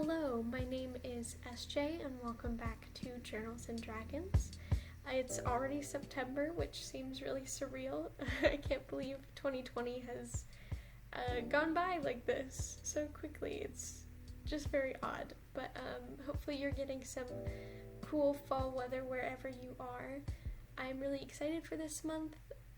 Hello, my name is SJ and welcome back to Journals and Dragons. It's already September, which seems really surreal. I can't believe 2020 has gone by like this so quickly. It's just very odd, but hopefully you're getting some cool fall weather wherever you are. I'm really excited for this month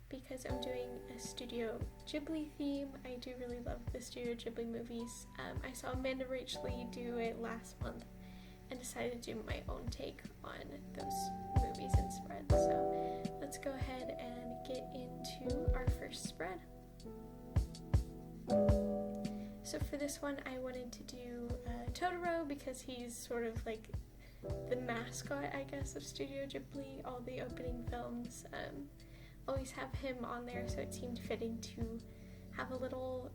because I'm doing a Studio Ghibli theme. I do really love the Studio Ghibli movies. I saw Amanda Lee do it last month and decided to do my own take on those movies and spreads. So let's go ahead and get into our first spread. So for this one, I wanted to do Totoro because he's sort of like the mascot, I guess, of Studio Ghibli. All the opening films always have him on there, so it seemed fitting to have a little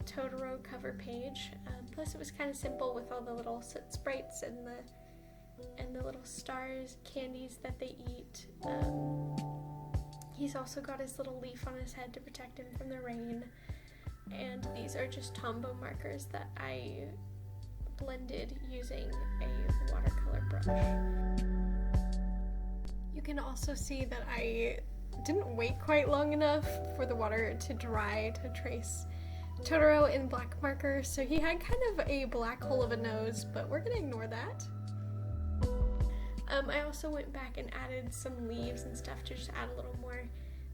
Totoro cover page. Plus, it was kind of simple with all the little soot sprites and the little stars, candies that they eat. He's also got his little leaf on his head to protect him from the rain. And these are just Tombow markers that I blended using a watercolor brush. You can also see that I didn't wait quite long enough for the water to dry to trace Totoro in black marker, so he had kind of a black hole of a nose, but we're gonna ignore that. I also went back and added some leaves and stuff to just add a little more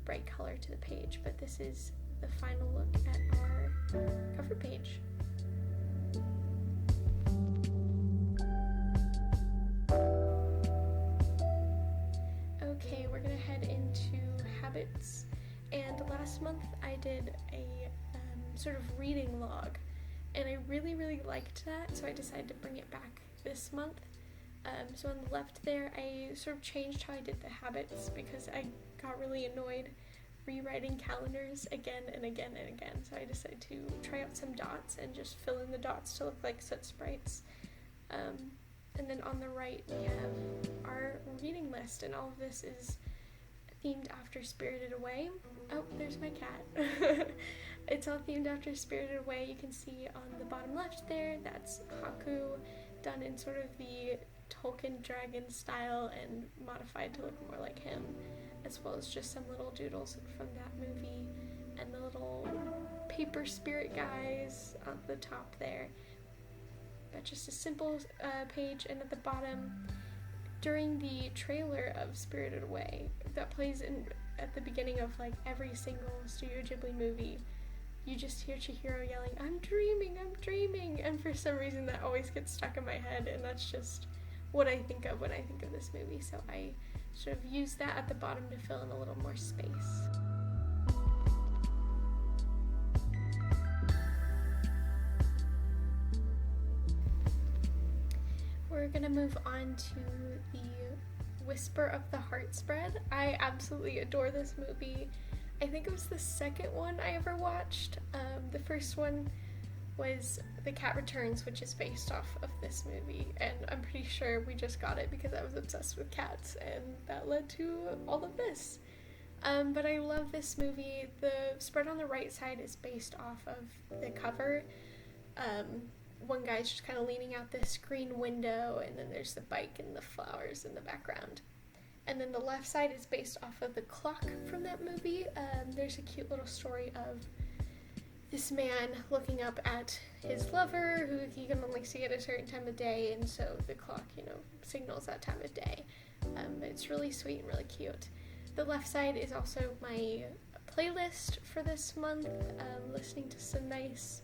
bright color to the page, but this is the final look at our cover page. Okay, we're gonna head into habits, and last month I did a sort of reading log, and I really liked that, so I decided to bring it back this month. So on the left there, I sort of changed how I did the habits because I got really annoyed rewriting calendars again and again and again, so I decided to try out some dots and just fill in the dots to look like soot sprites. And then on the right we have our reading list, and all of this is themed after Spirited Away. Oh, there's my cat. It's all themed after Spirited Away. You can see on the bottom left there, that's Haku, done in sort of the Tolkien dragon style and modified to look more like him, as well as just some little doodles from that movie, and the little paper spirit guys on the top there. But just a simple page, and at the bottom, during the trailer of Spirited Away, that plays at the beginning of like every single Studio Ghibli movie, you just hear Chihiro yelling, I'm dreaming, and for some reason that always gets stuck in my head, and that's just what I think of when I think of this movie, so I sort of use that at the bottom to fill in a little more space. We're gonna move on to the Whisper of the Heart spread. I absolutely adore this movie. I think it was the second one I ever watched. The first one was The Cat Returns, which is based off of this movie, and I'm pretty sure we just got it because I was obsessed with cats, and that led to all of this. But I love this movie. The spread on the right side is based off of the cover. One guy's just kind of leaning out this screen window, and then there's the bike and the flowers in the background. And then the left side is based off of the clock from that movie. There's a cute little story of this man looking up at his lover, who he can only see at a certain time of day, and so the clock, signals that time of day. It's really sweet and really cute. The left side is also my playlist for this month, listening to some nice,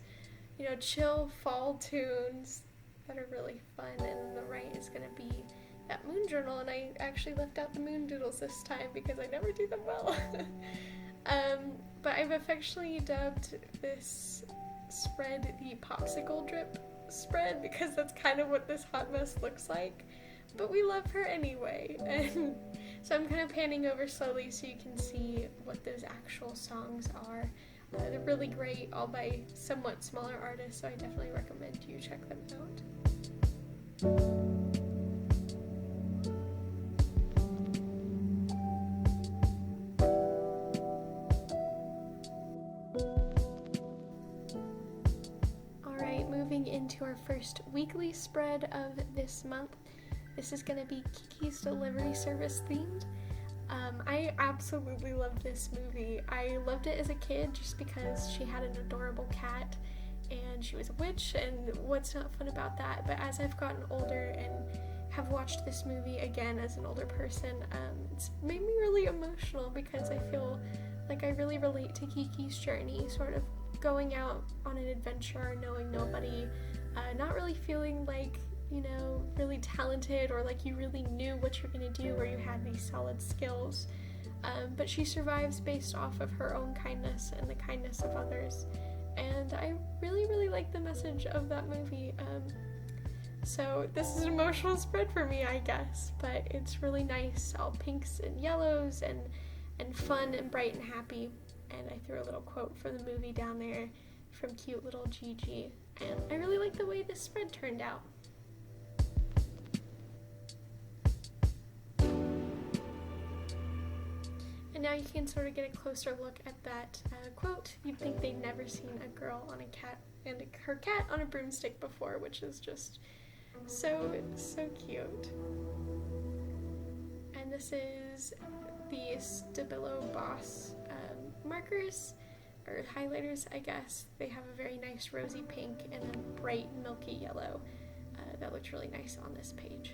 chill fall tunes that are really fun, and the right is going to be that moon journal, and I actually left out the moon doodles this time because I never do them well. But I've affectionately dubbed this spread the popsicle drip spread because that's kind of what this hot mess looks like, but we love her anyway. And so I'm kind of panning over slowly so you can see what those actual songs are. They're really great, all by somewhat smaller artists, so I definitely recommend you check them out. Alright, moving into our first weekly spread of this month. This is going to be Kikis delivery service themed. I absolutely loved this movie. I loved it as a kid just because she had an adorable cat and she was a witch, and what's not fun about that? But as I've gotten older and have watched this movie again as an older person, it's made me really emotional because I feel like I really relate to Kiki's journey, sort of going out on an adventure, knowing nobody, not really feeling like, you know, really talented or like you really knew what you're gonna do or you had these solid skills. But she survives based off of her own kindness and the kindness of others. And I really, really like the message of that movie. So this is an emotional spread for me, I guess, but it's really nice, all pinks and yellows and fun and bright and happy. And I threw a little quote from the movie down there from cute little Gigi. And I really like the way this spread turned out. And now you can sort of get a closer look at that quote. You'd think they'd never seen a girl on a cat and her cat on a broomstick before, which is just so cute. And this is the Stabilo Boss markers, or highlighters, I guess. They have a very nice rosy pink and a bright milky yellow that looked really nice on this page.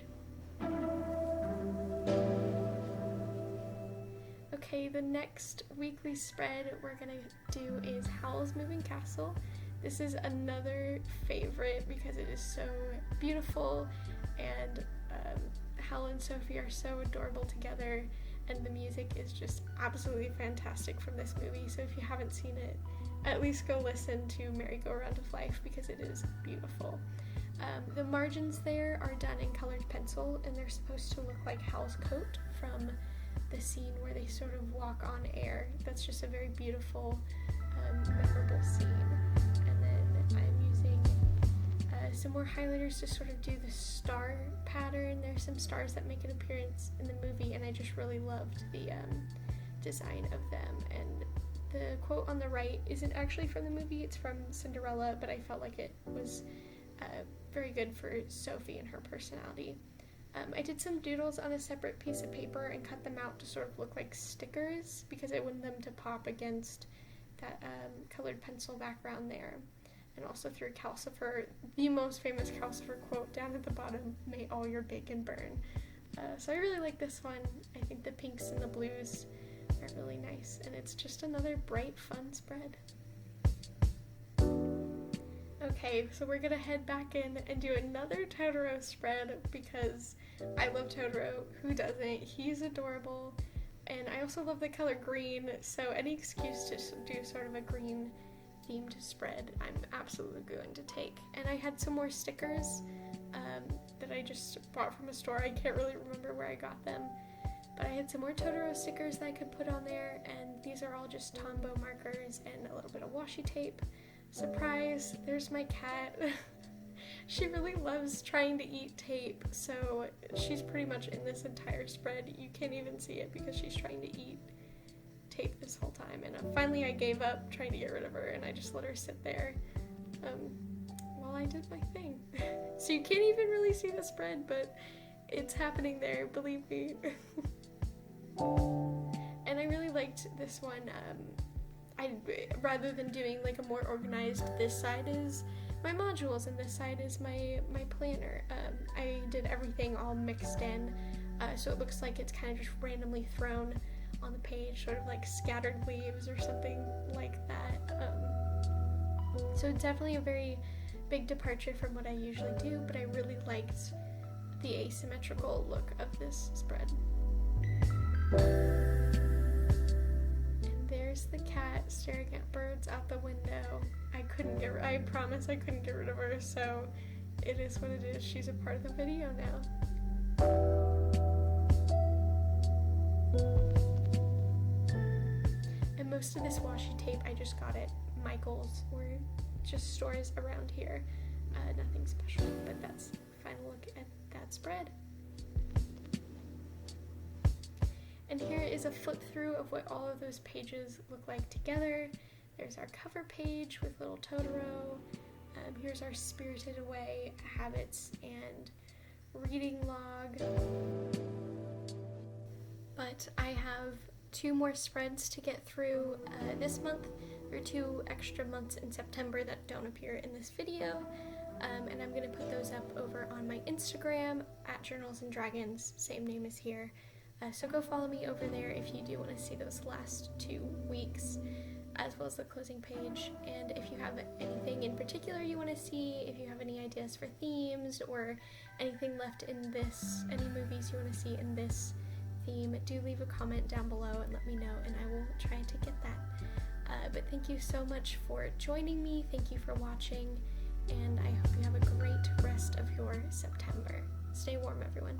Okay, the next weekly spread we're gonna do is Howls Moving Castle. This is another favorite because it is so beautiful, and Howl and Sophie are so adorable together, and the music is just absolutely fantastic from this movie. So if you haven't seen it, at least go listen to Merry-Go-Round of Life because it is beautiful. The margins there are done in colored pencil, and they're supposed to look like Howl's coat from the scene where they sort of walk on air. That's just a very beautiful, memorable scene. And then I'm using some more highlighters to sort of do the star pattern. There's some stars that make an appearance in the movie, and I just really loved the design of them. And the quote on the right isn't actually from the movie, it's from Cinderella, but I felt like it was very good for Sophie and her personality. I did some doodles on a separate piece of paper and cut them out to sort of look like stickers because I wanted them to pop against that colored pencil background there. And also threw Calcifer, the most famous Calcifer quote down at the bottom, "May all your bacon burn." So I really like this one. I think the pinks and the blues are really nice, and it's just another bright, fun spread. Okay, so we're gonna head back in and do another Totoro spread because I love Totoro. Who doesn't? He's adorable, and I also love the color green, so any excuse to do sort of a green themed spread I'm absolutely going to take. And I had some more stickers that I just bought from a store. I can't really remember where I got them, but I had some more Totoro stickers that I could put on there, and these are all just Tombow markers and a little bit of washi tape. Surprise, there's my cat. She really loves trying to eat tape, so she's pretty much in this entire spread. You can't even see it because she's trying to eat tape this whole time, and finally I gave up trying to get rid of her, and I just let her sit there while I did my thing. So you can't even really see the spread, but it's happening there, believe me. And I really liked this one. Rather than doing like a more organized, this side is my modules and this side is my planner, I did everything all mixed in, so it looks like it's kind of just randomly thrown on the page, sort of like scattered leaves or something like that. So it's definitely a very big departure from what I usually do, but I really liked the asymmetrical look of this spread. There's the cat staring at birds out the window. I promise I couldn't get rid of her, so it is what it is. She's a part of the video now. And most of this washi tape I just got at Michael's or just stores around here. Nothing special, but that's a final look at that spread. And here is a flip through of what all of those pages look like together. There's our cover page with little Totoro, Here's our Spirited Away habits and reading log. But I have 2 more spreads to get through this month. There are 2 extra months in September that don't appear in this video, and I'm going to put those up over on my Instagram at Journals and Dragons, same name as here. So go follow me over there if you do want to see those last 2 weeks, as well as the closing page. And if you have anything in particular you want to see, if you have any ideas for themes or anything left in this, any movies you want to see in this theme, do leave a comment down below and let me know, and I will try to get that. But thank you so much for joining me, thank you for watching, and I hope you have a great rest of your September. Stay warm, everyone.